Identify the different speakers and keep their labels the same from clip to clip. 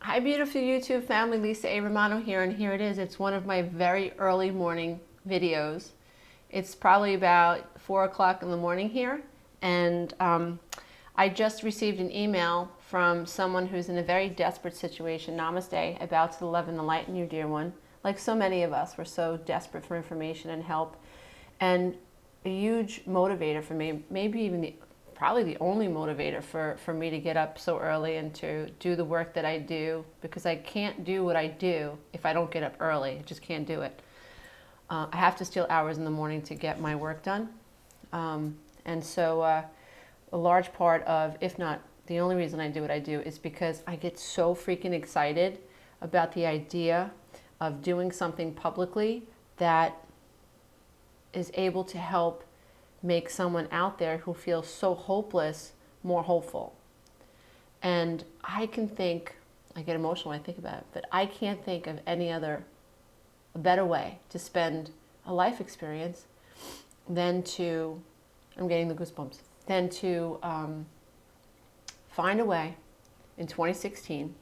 Speaker 1: Hi beautiful YouTube family, Lisa A. Romano here, and here it is. It's one of my very early morning videos. It's probably about 4 o'clock in the morning here, and I just received an email from someone who's in a very desperate situation, namaste, about to the love and the light in you, dear one. Like so many of us, we're so desperate for information and help, and a huge motivator for me, maybe even probably the only motivator for me to get up so early and to do the work that I do, because I can't do what I do if I don't get up early. I just can't do it. I have to steal hours in the morning to get my work done. And so a large part of, if not the only reason I do what I do, is because I get so freaking excited about the idea of doing something publicly that is able to help make someone out there who feels so hopeless more hopeful. And I can think, I get emotional when I think about it, but I can't think of any other, a better way to spend a life experience than to, I'm getting the goosebumps, than to find a way in 2016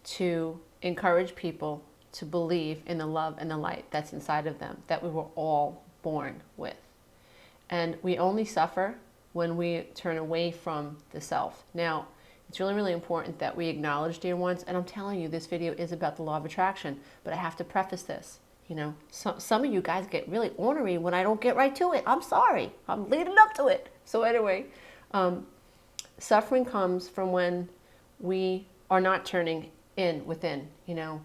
Speaker 1: to encourage people to believe in the love and the light that's inside of them, that we were all born with. And we only suffer when we turn away from the self. Now, it's really, really important that we acknowledge, dear ones, and I'm telling you, this video is about the law of attraction, but I have to preface this. You know, some of you guys get really ornery when I don't get right to it. I'm sorry. I'm leading up to it. So anyway, suffering comes from when we are not turning in within, you know,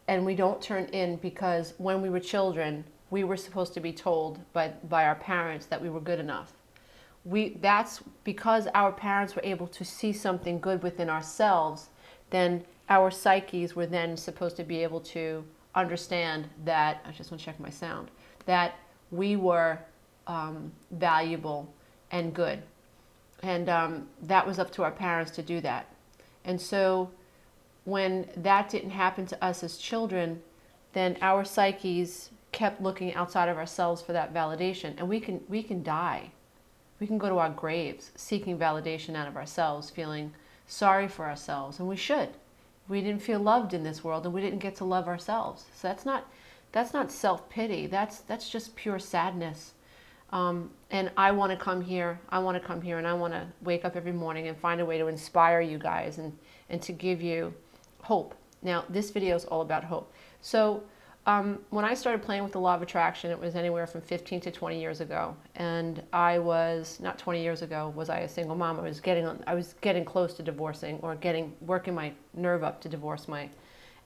Speaker 1: and we don't turn in because when we were children, we were supposed to be told by our parents that we were good enough. That's because our parents were able to see something good within ourselves, then our psyches were then supposed to be able to understand that, I just want to check my sound, that we were valuable and good. And that was up to our parents to do that. And so when that didn't happen to us as children, then our psyches kept looking outside of ourselves for that validation. And we can die. We can go to our graves seeking validation out of ourselves, feeling sorry for ourselves, and we should. We didn't feel loved in this world, and we didn't get to love ourselves. So that's not self-pity. That's just pure sadness. And I want to come here. And I want to wake up every morning and find a way to inspire you guys and to give you hope. Now, this video is all about hope. So when I started playing with the law of attraction, it was anywhere from 15 to 20 years ago. And I was, not 20 years ago, was I a single mom. I was getting close to divorcing, or working my nerve up to divorce my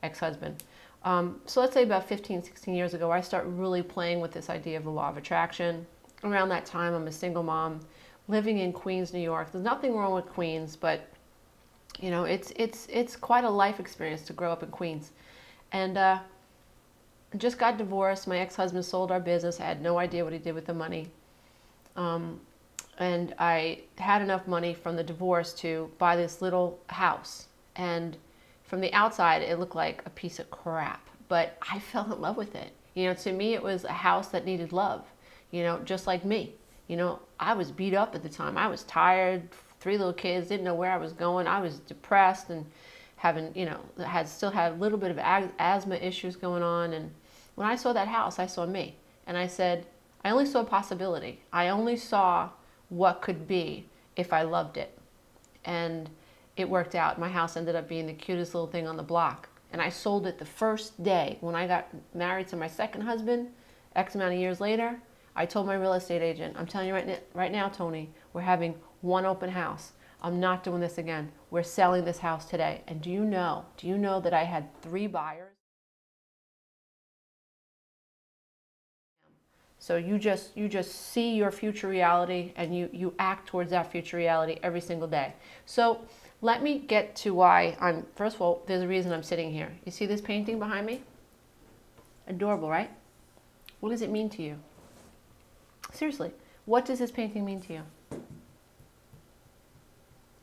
Speaker 1: ex-husband. So let's say about 15, 16 years ago, I started really playing with this idea of the law of attraction. Around that time, I'm a single mom living in Queens, New York. There's nothing wrong with Queens, but you know, it's quite a life experience to grow up in Queens. And just got divorced. My ex-husband sold our business. I had no idea what he did with the money. And I had enough money from the divorce to buy this little house. And from the outside, it looked like a piece of crap. But I fell in love with it. You know, to me, it was a house that needed love. You know, just like me. You know, I was beat up at the time. I was tired, 3 little kids, didn't know where I was going. I was depressed and having, you know, still had a little bit of asthma issues going on. And when I saw that house, I saw me. And I said, I only saw a possibility. I only saw what could be if I loved it. And it worked out. My house ended up being the cutest little thing on the block. And I sold it the first day. When I got married to my second husband, X amount of years later, I told my real estate agent, I'm telling you right now, Tony, we're having one open house. I'm not doing this again. We're selling this house today. And do you know that I had 3 buyers? So you just see your future reality, and you act towards that future reality every single day. So let me get to why first of all, there's a reason I'm sitting here. You see this painting behind me? Adorable, right? What does it mean to you? Seriously, what does this painting mean to you?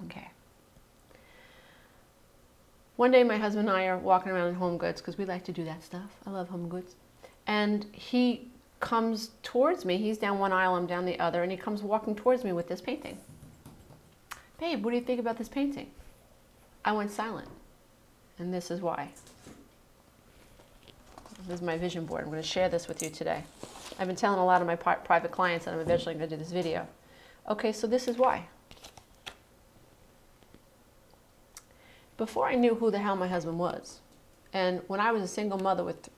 Speaker 1: Okay. One day my husband and I are walking around in Home Goods, because we like to do that stuff. I love Home Goods. And he comes towards me. He's down one aisle, I'm down the other, and he comes walking towards me with this painting. Babe, what do you think about this painting? I went silent. And this is why. This is my vision board. I'm going to share this with you today. I've been telling a lot of my private clients that I'm eventually going to do this video. Okay, so this is why. Before I knew who the hell my husband was, and when I was a single mother with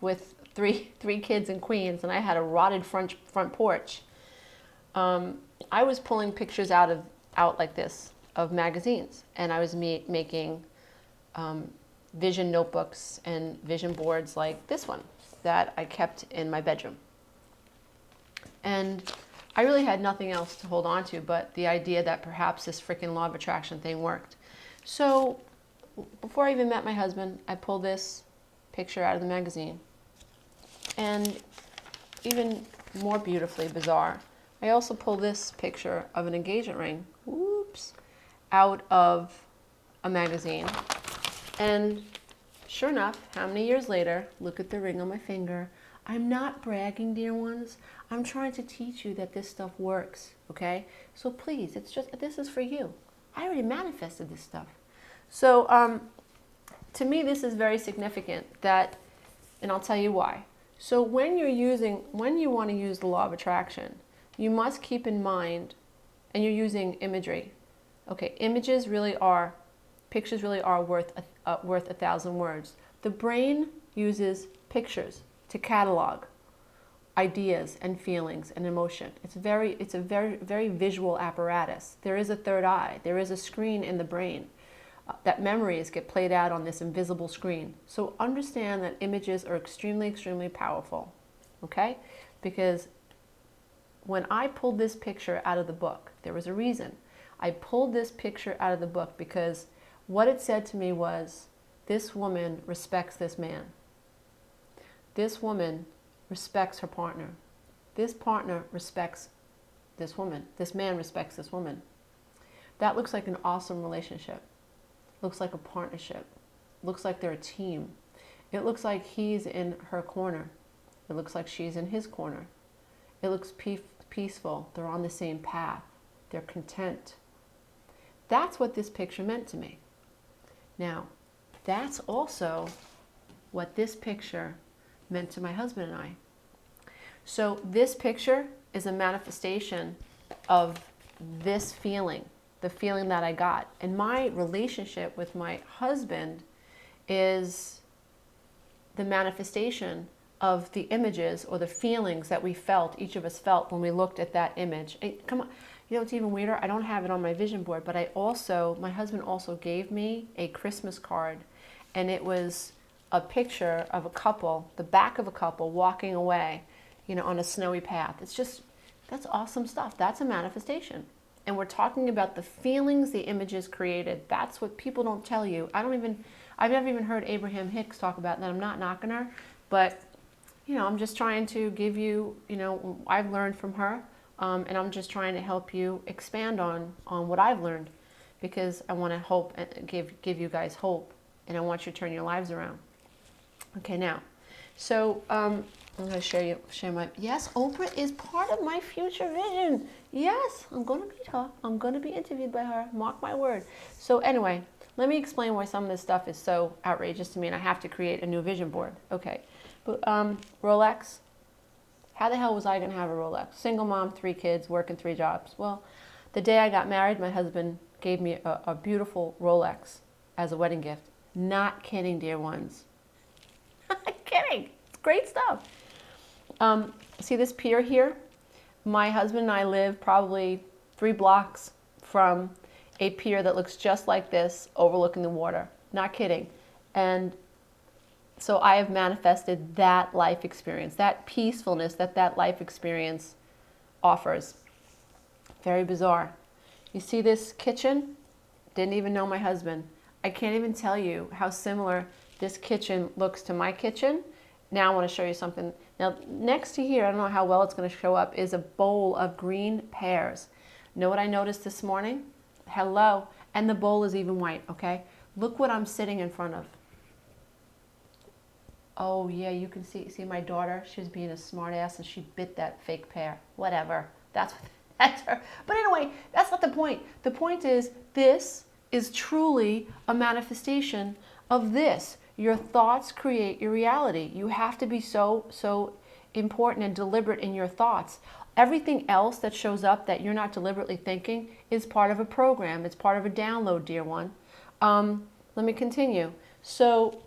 Speaker 1: with three kids in Queens, and I had a rotted front porch, I was pulling pictures out like this of magazines, and I was making vision notebooks and vision boards like this one that I kept in my bedroom. And I really had nothing else to hold on to but the idea that perhaps this freaking law of attraction thing worked. So before I even met my husband, I pulled this picture out of the magazine. And even more beautifully bizarre, I also pulled this picture of an engagement ring, whoops, out of a magazine. And sure enough, how many years later, look at the ring on my finger. I'm not bragging, dear ones. I'm trying to teach you that this stuff works, okay? So please, this is for you. I already manifested this stuff. So to me, this is very significant that, and I'll tell you why. So when you want to use the law of attraction, you must keep in mind, and you're using imagery. Okay, pictures really are worth 1,000 words. The brain uses pictures to catalog ideas and feelings and emotion. It's a very visual apparatus. There is a third eye. There is a screen in the brain that memories get played out on this invisible screen. So understand that images are extremely, extremely powerful, okay? Because when I pulled this picture out of the book, there was a reason. I pulled this picture out of the book because what it said to me was, this woman respects this man. This woman respects her partner. This partner respects this woman. This man respects this woman. That looks like an awesome relationship. Looks like a partnership. Looks like they're a team. It looks like he's in her corner. It looks like she's in his corner. It looks peaceful. They're on the same path. They're content. That's what this picture meant to me. Now, that's also what this picture meant to my husband and I. So this picture is a manifestation of this feeling, the feeling that I got. And my relationship with my husband is the manifestation of the images or the feelings that we felt, each of us felt when we looked at that image. Come on, you know what's even weirder? I don't have it on my vision board, but my husband also gave me a Christmas card, and it was a picture of a couple, the back of a couple walking away, on a snowy path. That's awesome stuff. That's a manifestation. And we're talking about the feelings the images created. That's what people don't tell you. I've never even heard Abraham Hicks talk about that. I'm not knocking her, but I'm just trying to give you, I've learned from her, and I'm just trying to help you expand on what I've learned, because I want to hope and give you guys hope, and I want you to turn your lives around. Okay, now, so I'm going to share my, yes, Oprah is part of my future vision. Yes, I'm going to meet her. I'm going to be interviewed by her. Mark my word. So anyway, let me explain why some of this stuff is so outrageous to me, and I have to create a new vision board. Okay, but Rolex. How the hell was I going to have a Rolex? Single mom, 3 kids, working 3 jobs. Well, the day I got married, my husband gave me a beautiful Rolex as a wedding gift. Not kidding, dear ones. Not kidding. It's great stuff. See this pier here? My husband and I live probably 3 blocks from a pier that looks just like this, overlooking the water. Not kidding. And so I have manifested that life experience, that peacefulness that life experience offers. Very bizarre. You see this kitchen? Didn't even know my husband. I can't even tell you how similar this kitchen looks to my kitchen. Now I want to show you something. Now next to here, I don't know how well it's going to show up, is a bowl of green pears. Know what I noticed this morning? Hello. And the bowl is even white, okay? Look what I'm sitting in front of. Oh yeah, you can see my daughter. She was being a smart ass and she bit that fake pear. Whatever. That's her. But anyway, that's not the point. The point is, this is truly a manifestation of this. Your thoughts create your reality. You have to be so important and deliberate in your thoughts. Everything else that shows up that you're not deliberately thinking is part of a program. It's part of a download, dear one. Let me continue. So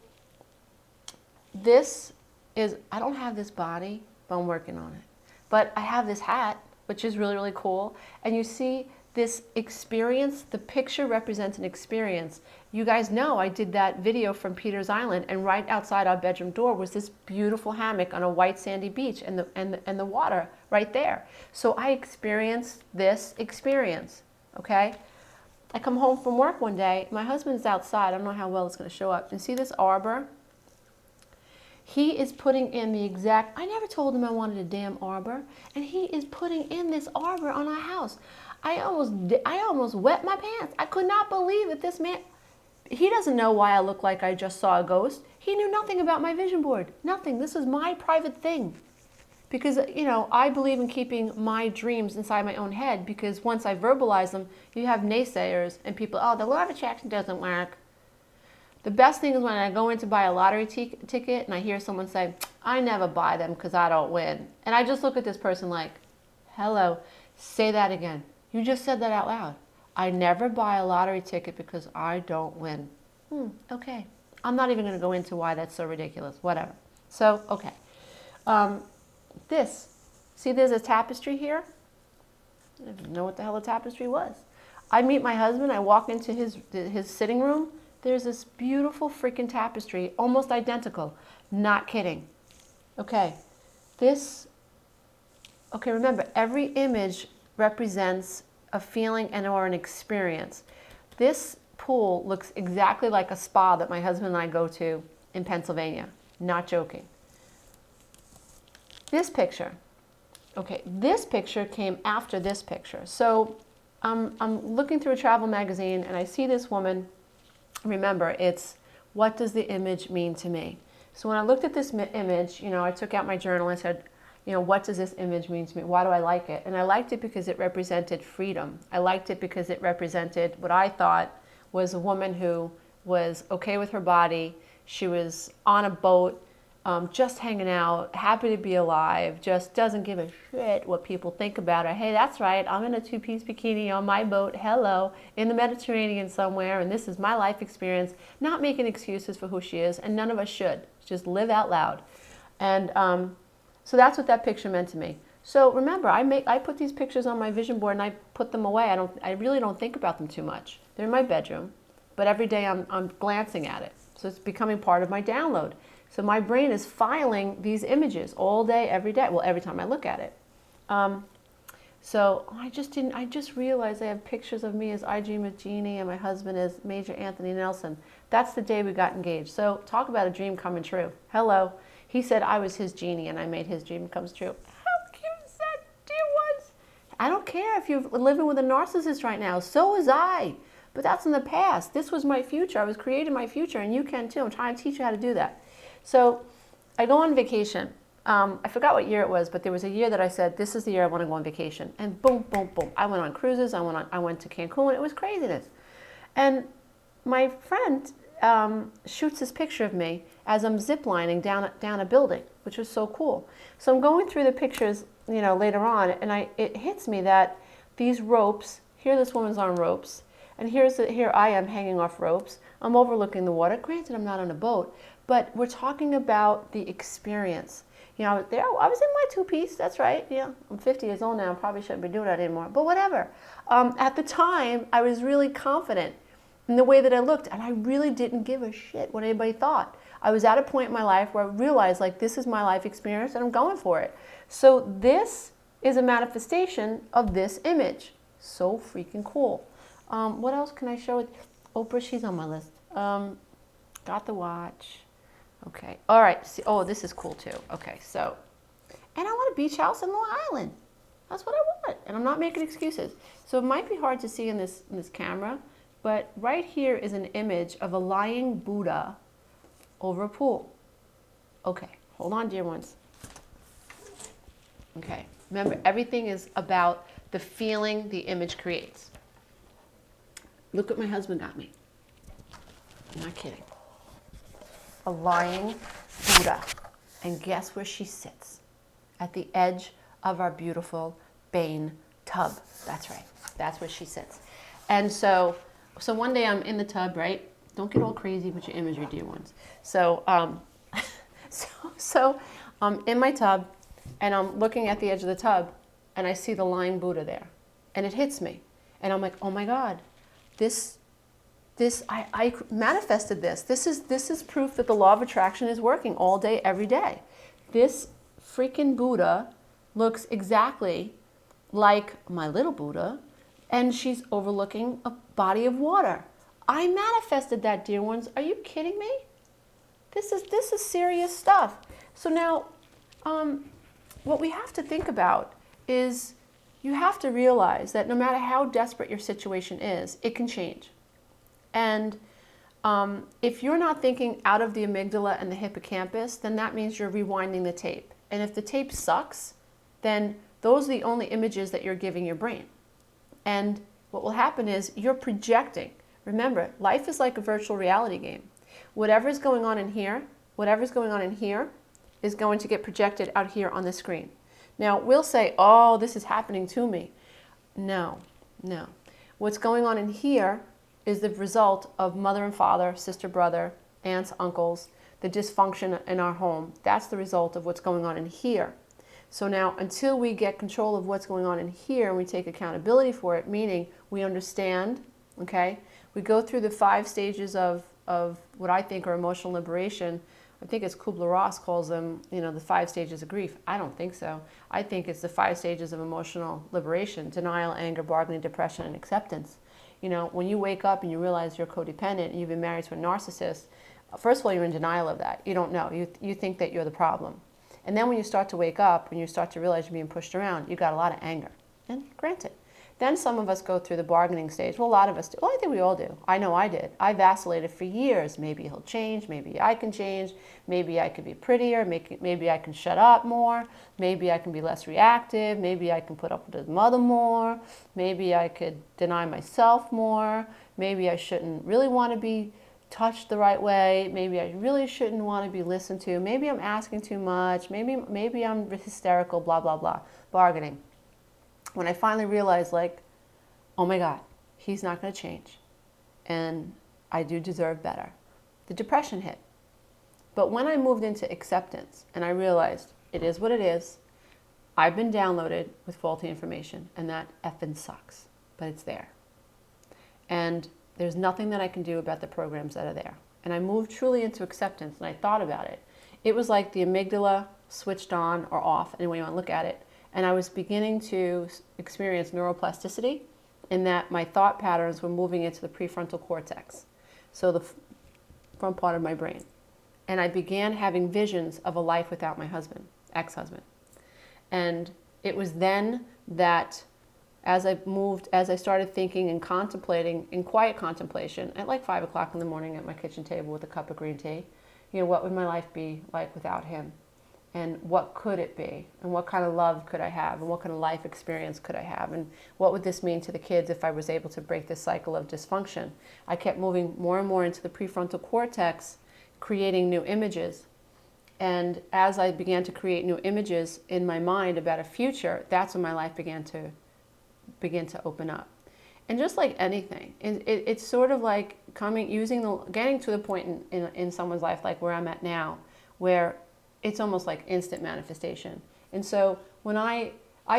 Speaker 1: this is, I don't have this body, but I'm working on it. But I have this hat, which is really, really cool. And you see this experience, the picture represents an experience. You guys know I did that video from Peter's Island, and right outside our bedroom door was this beautiful hammock on a white sandy beach, and the water right there. So I experienced this experience, okay? I come home from work one day, my husband's outside, I don't know how well it's gonna show up. And see this arbor? He is putting in the exact, I never told him I wanted a damn arbor, and he is putting in this arbor on our house. I almost wet my pants. I could not believe it. This man, he doesn't know why I look like I just saw a ghost. He knew nothing about my vision board. Nothing. This is my private thing. Because, you know, I believe in keeping my dreams inside my own head, because once I verbalize them, you have naysayers and people, oh, the law of attraction doesn't work. The best thing is when I go in to buy a lottery ticket and I hear someone say, I never buy them because I don't win. And I just look at this person like, hello, say that again. You just said that out loud. I never buy a lottery ticket because I don't win. Okay. I'm not even going to go into why that's so ridiculous. Whatever. So, okay. See there's a tapestry here? I didn't know what the hell a tapestry was. I meet my husband. I walk into his sitting room. There's this beautiful freaking tapestry, almost identical. Not kidding. Okay. Remember, every image represents a feeling and or an experience. This pool looks exactly like a spa that my husband and I go to in Pennsylvania. Not joking. This picture. Okay, this picture came after this picture. So I'm looking through a travel magazine and I see this woman. Remember, it's what does the image mean to me? So when I looked at this image, you know, I took out my journal and said, you know, what does this image mean to me? Why do I like it? And I liked it because it represented freedom. I liked it because it represented what I thought was a woman who was okay with her body. She was on a boat, just hanging out, happy to be alive, just doesn't give a shit what people think about her. Hey, that's right, I'm in a two-piece bikini on my boat, hello, in the Mediterranean somewhere, and this is my life experience, not making excuses for who she is, and none of us should. Just live out loud. And so that's what that picture meant to me. So remember, I put these pictures on my vision board and I put them away. I really don't think about them too much. They're in my bedroom, but every day I'm glancing at it. So it's becoming part of my download. So my brain is filing these images all day, every day. Well, every time I look at it. So I just realized I have pictures of me as I Dream of Jeannie and my husband as Major Anthony Nelson. That's the day we got engaged. So talk about a dream coming true. Hello. He said I was his genie and I made his dream come true. How cute is that, dear ones? I don't care if you're living with a narcissist right now. So was I. But that's in the past. This was my future. I was creating my future, and you can too. I'm trying to teach you how to do that. So I go on vacation. I forgot what year it was, but there was a year that I said, this is the year I want to go on vacation. And boom, boom, boom. I went on cruises. I went to Cancun. It was craziness. And my friend shoots this picture of me as I'm ziplining down a building, which was so cool. So I'm going through the pictures, you know, later on, and it hits me that these ropes, here this woman's on ropes, and here I am hanging off ropes. I'm overlooking the water. Granted, I'm not on a boat, but we're talking about the experience. You know, I was in my two-piece, that's right. Yeah, I'm 50 years old now. I probably shouldn't be doing that anymore, but whatever. At the time, I was really confident in the way that I looked, and I really didn't give a shit what anybody thought. I was at a point in my life where I realized, like, this is my life experience, and I'm going for it. So this is a manifestation of this image. So freaking cool. What else can I show it? Oprah, she's on my list. Got the watch. Okay. All right. See, oh, this is cool too. Okay. So, and I want a beach house in Long Island. That's what I want. And I'm not making excuses. So it might be hard to see in this camera, but right here is an image of a lying Buddha over a pool. Okay. Hold on, dear ones. Okay. Remember, everything is about the feeling the image creates. Look what my husband got me. I'm not kidding. A lying Buddha. And guess where she sits? At the edge of our beautiful Bane tub. That's right. That's where she sits. And so one day I'm in the tub, right? Don't get all crazy with your imagery, dear ones. So I'm in my tub, and I'm looking at the edge of the tub, and I see the lying Buddha there. And it hits me. And I'm like, oh my God, I manifested this. This is proof that the law of attraction is working all day, every day. This freaking Buddha looks exactly like my little Buddha, and she's overlooking a body of water. I manifested that, dear ones. Are you kidding me? This is serious stuff. So now, what we have to think about is you have to realize that no matter how desperate your situation is, it can change. And if you're not thinking out of the amygdala and the hippocampus, then that means you're rewinding the tape. And if the tape sucks, then those are the only images that you're giving your brain. And what will happen is you're projecting. Remember, life is like a virtual reality game. Whatever's going on in here is going to get projected out here on the screen. Now, we'll say, oh, this is happening to me. No. What's going on in here is the result of mother and father, sister, brother, aunts, uncles, the dysfunction in our home. That's the result of what's going on in here. So now, until we get control of what's going on in here and we take accountability for it, meaning we understand, okay, we go through the 5 stages of what I think are emotional liberation. I think it's Kubler-Ross calls them, the 5 stages of grief. I don't think so. I think it's the 5 stages of emotional liberation: denial, anger, bargaining, depression, and acceptance. When you wake up and you realize you're codependent and you've been married to a narcissist, first of all, you're in denial of that. You don't know. You think that you're the problem. And then when you start to wake up, when you start to realize you're being pushed around, you got a lot of anger. And granted, then some of us go through the bargaining stage. Well, a lot of us do. Well, I think we all do. I know I did. I vacillated for years. Maybe he'll change. Maybe I can change. Maybe I could be prettier. Maybe I can shut up more. Maybe I can be less reactive. Maybe I can put up with his mother more. Maybe I could deny myself more. Maybe I shouldn't really want to be touched the right way. Maybe I really shouldn't want to be listened to. Maybe I'm asking too much. Maybe I'm hysterical, blah, blah, blah. Bargaining. When I finally realized, oh my God, he's not going to change. And I do deserve better. The depression hit. But when I moved into acceptance and I realized it is what it is, I've been downloaded with faulty information, and that effing sucks, but it's there. And there's nothing that I can do about the programs that are there. And I moved truly into acceptance, and I thought about it. It was like the amygdala switched on or off, any way you want to look at it. And I was beginning to experience neuroplasticity in that my thought patterns were moving into the prefrontal cortex, so the front part of my brain. And I began having visions of a life without my husband, ex-husband. And it was then that as I started thinking and contemplating, in quiet contemplation, at 5 o'clock in the morning at my kitchen table with a cup of green tea, what would my life be like without him? And what could it be? And what kind of love could I have? And what kind of life experience could I have? And what would this mean to the kids if I was able to break this cycle of dysfunction? I kept moving more and more into the prefrontal cortex, creating new images. And as I began to create new images in my mind about a future, that's when my life began to open up. And just like anything, it's sort of like getting to the point in someone's life like where I'm at now, where it's almost like instant manifestation. And so when I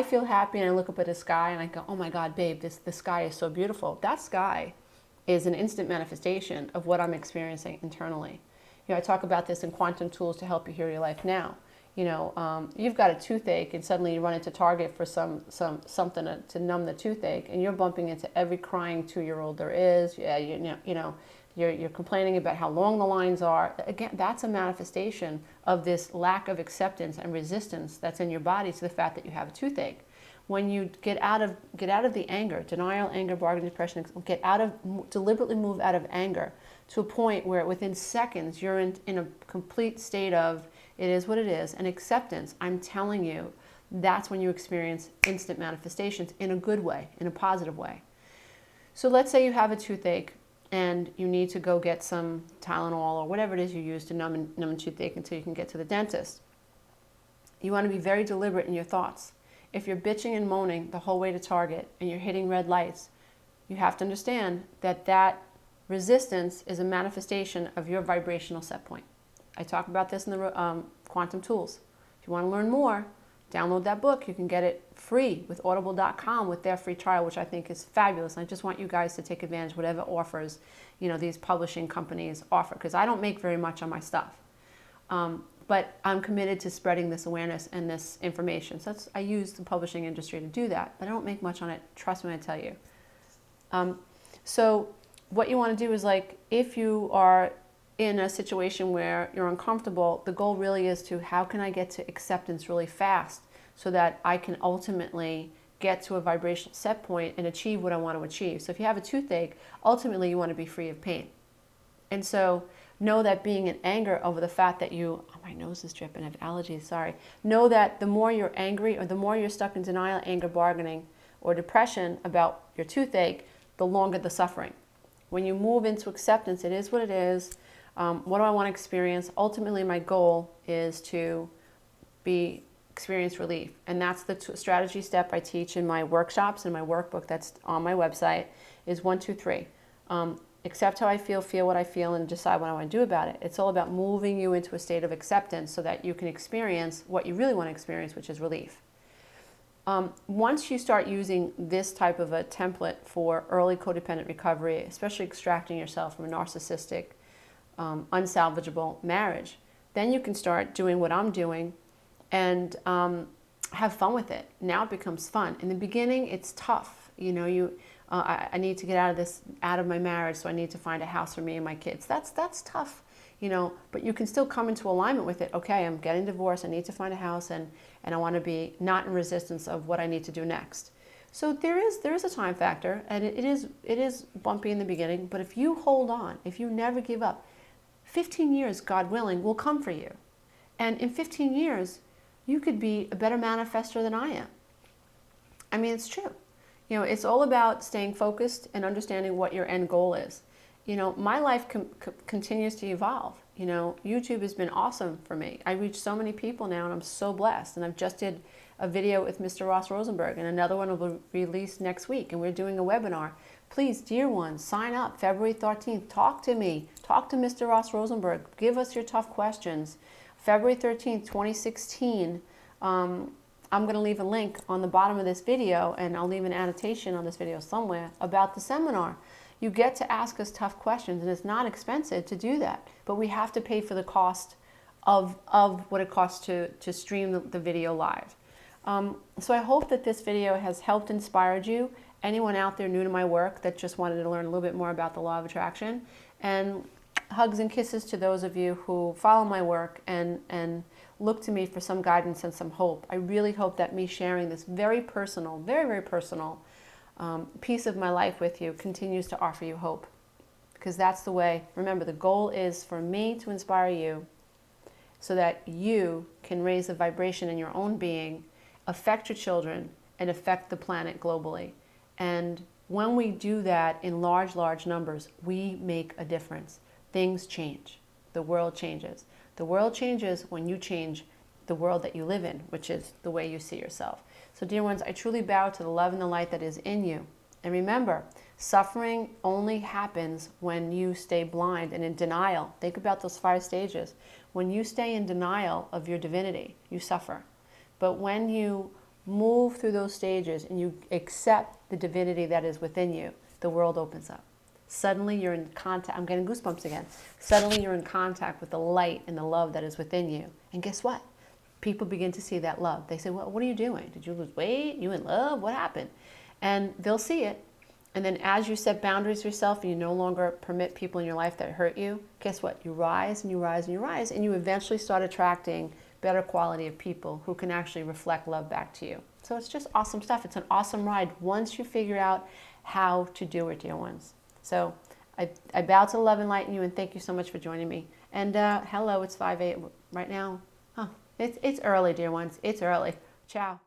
Speaker 1: feel happy and I look up at the sky and I go, oh my God, babe, the sky is so beautiful. That sky is an instant manifestation of what I'm experiencing internally. I talk about this in quantum tools to help you heal your life now. You've got a toothache and suddenly you run into Target for something to numb the toothache, and you're bumping into every crying 2-year-old there is. Yeah, you're complaining about how long the lines are. Again, that's a manifestation of this lack of acceptance and resistance that's in your body to the fact that you have a toothache. When you get out of the anger, denial, anger, bargaining, depression, deliberately move out of anger to a point where within seconds you're in a complete state of it is what it is, and acceptance. I'm telling you that's when you experience instant manifestations in a good way, in a positive way. So let's say you have a toothache and you need to go get some Tylenol or whatever it is you use to numb a toothache until you can get to the dentist. You want to be very deliberate in your thoughts. If you're bitching and moaning the whole way to Target and you're hitting red lights, you have to understand that that resistance is a manifestation of your vibrational set point. I talk about this in the Quantum Tools. If you want to learn more, download that book. You can get it free with audible.com with their free trial, which I think is fabulous. And I just want you guys to take advantage of whatever offers, these publishing companies offer, because I don't make very much on my stuff. But I'm committed to spreading this awareness and this information. So I use the publishing industry to do that, but I don't make much on it. Trust me when I tell you. So what you want to do is, like, if you are in a situation where you're uncomfortable, the goal really is to, how can I get to acceptance really fast so that I can ultimately get to a vibrational set point and achieve what I want to achieve. So if you have a toothache, ultimately you want to be free of pain. And so know that being in anger over the fact that my nose is dripping, I have allergies, sorry. Know that the more you're angry or the more you're stuck in denial, anger, bargaining, or depression about your toothache, the longer the suffering. When you move into acceptance, it is what it is. What do I want to experience? Ultimately, my goal is to experience relief. And that's the strategy step I teach in my workshops and my workbook that's on my website is 1, 2, 3. Accept how I feel what I feel, and decide what I want to do about it. It's all about moving you into a state of acceptance so that you can experience what you really want to experience, which is relief. Once you start using this type of a template for early codependent recovery, especially extracting yourself from a narcissistic, unsalvageable marriage, then you can start doing what I'm doing and have fun with it. Now it becomes fun. In the beginning, it's tough. I need to get out of my marriage, so I need to find a house for me and my kids. That's tough, but you can still come into alignment with it. Okay, I'm getting divorced, I need to find a house, and I want to be not in resistance of what I need to do next. So there is a time factor, and it is bumpy in the beginning, but if you hold on, if you never give up, 15 years, God willing, will come for you. And in 15 years, you could be a better manifester than I am. I mean, it's true. It's all about staying focused and understanding what your end goal is. My life continues to evolve. YouTube has been awesome for me. I reach so many people now, and I'm so blessed. And I've just did a video with Mr. Ross Rosenberg, and another one will be released next week. And we're doing a webinar. Please, dear ones, sign up February 13th. Talk to me. Talk to Mr. Ross Rosenberg. Give us your tough questions. February 13th, 2016. I'm going to leave a link on the bottom of this video, and I'll leave an annotation on this video somewhere about the seminar. You get to ask us tough questions, and it's not expensive to do that, but we have to pay for the cost of what it costs to stream the video live. So I hope that this video has helped inspired you. Anyone out there new to my work that just wanted to learn a little bit more about the law of attraction, and hugs and kisses to those of you who follow my work and look to me for some guidance and some hope. I really hope that me sharing this very personal, very, very personal piece of my life with you continues to offer you hope. Because that's the way. Remember, the goal is for me to inspire you so that you can raise the vibration in your own being, affect your children, and affect the planet globally. And when we do that in large, large numbers, we make a difference. Things change. The world changes. The world changes when you change the world that you live in, which is the way you see yourself. So, dear ones, I truly bow to the love and the light that is in you. And remember, suffering only happens when you stay blind and in denial. Think about those 5 stages. When you stay in denial of your divinity, you suffer. But when you move through those stages and you accept the divinity that is within you, the world opens up. Suddenly you're in contact. I'm getting goosebumps again. Suddenly you're in contact with the light and the love that is within you. And guess what? People begin to see that love. They say, well, what are you doing? Did you lose weight? You in love? What happened? And they'll see it. And then as you set boundaries for yourself and you no longer permit people in your life that hurt you, guess what? You rise and you rise and you rise, and you eventually start attracting better quality of people who can actually reflect love back to you. So it's just awesome stuff. It's an awesome ride once you figure out how to do it, dear ones. So I bow to the love and light in you, and thank you so much for joining me. And hello, it's 5/8 right now. Oh, it's early, dear ones. It's early. Ciao.